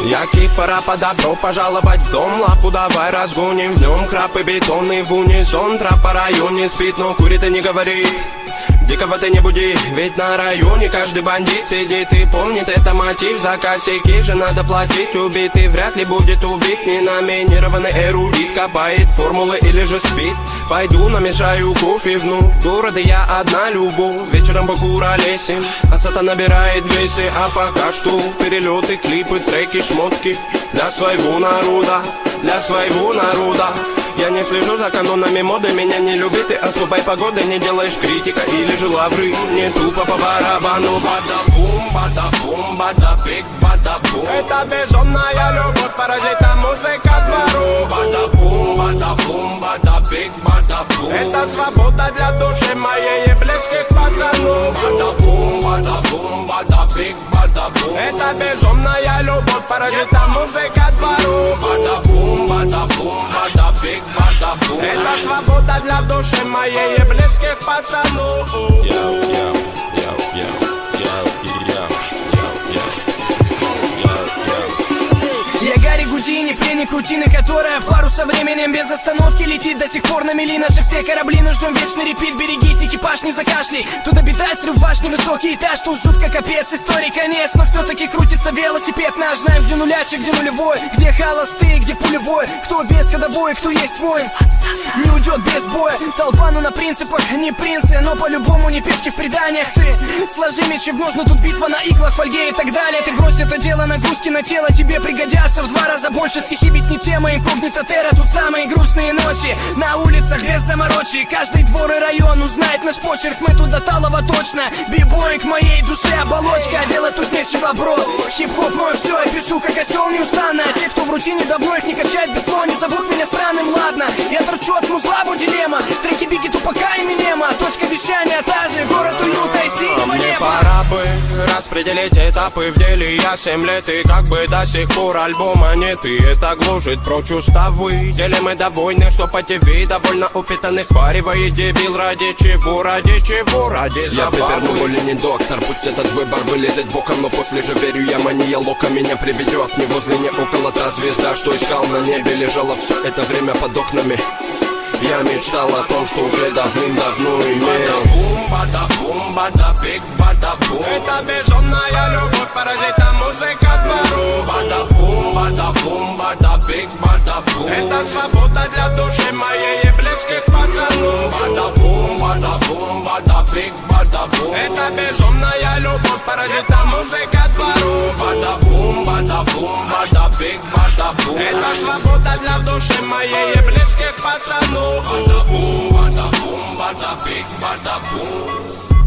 Яки пора по добро пожаловать в дом. Лапу давай разгоним, в нем храпы бетонный в унисон. Трап по районе спит, но курит и не говори. Дикого ты не буди, ведь на районе каждый бандит сидит и помнит это мотив. За косяки же надо платить, убитый вряд ли будет убит. Ненаминированный эрудит копает формулы или же спит. Пойду намешаю кофе в города я одна люблю. Вечером покуролесим, а сата набирает весы. А пока что перелеты, клипы, треки, шмотки для своего народа, для своего народа. Я не слежу за канонами моды, меня не любит и особой погоды. Не делаешь критика или же лавры, не тупо по барабану. Бада-бум, бада-бум, бада-бик, бада-бум. Это безумная любовь, паразита, музыка двору. Бада-бум, бада-бум, бада-бик, бада-бум. Это свобода для души моей и близких пацанов. Бада-бум, бада-бум, бада-бик, бада-бум. Это безумная любовь, паразита, музыка двору. Бада-бум, бада-бум, бада-бик. Это свобода для души моей и близких пацанов. Я Гарри Гудини, пленник рутины, которая в пару со временем без остановки летит. До сих пор на мели наши все корабли, но ждем вечный репит. Берегись, экипаж не закашляй. Тут обитает срыв башни, высокий этаж. Тут жутко капец, истории конец. Но все-таки крутится велосипед наш. Знаем, где нулячек, где нулевой, где холостые, где пулевой. Кто без ходовой, кто есть воин, не уйдет без боя. Толпа, но на принципах не принцы, но по-любому не пешки в преданиях. Ты сложи мечи в ножны, тут битва на иглах, фольге и так далее. Ты брось это дело, нагрузки на тело тебе пригодятся в 2 раза больше. Стихи ведь не тема, инкогнито терра. Тут самые грустные ночи на улицах без заморочи. Каждый двор и район узнает наш почерк. Мы тут до талого точно. Бибой к моей душе оболочка. Делать тут нечего, бро. Хип-хоп мой все, я пишу как осел неустанно. А те, кто в рутине давно их не качает бетло, не зовут меня странным, ладно. Я торчу от музла, дилемма. Треки Бигги, Тупака и Эминема. Точка вещания та же, город уюта и синего мне неба. пора бы распределить этапы в деле. Я 7 лет и как бы до сих пор альбома нет. И это гложет прочь уставы. Деле мы до войны, что по ТВ довольно упитанных паривает дебил. Ради чего, ради чего, ради забавы. Я теперь более не доктор, пусть этот выбор вылезет боком. Но после же верю я, мания лока меня приведет. Не возле, не около та звезда, что искал на небе. Лежала все это время под окнами. Я мечтал о том, что уже давным-давно имел. Бада-бум, бада-бум, бада-бик, бада-бум. Это безумная любовь, паразита, музыка двору. Бада-бум, бада-бум, бада-бик, бада-бум. Это свобода для души моей и близких пацанов. Бада-бум, бада-бум, бада-бик, бада-бум. Это безумная любовь, паразита, музыка двору. Бада-бум, бада-бум, бада-бик, бада-бум. Это свобода для души моей и близких пацанов. Bada boom, bada boom, bada big, bada boom.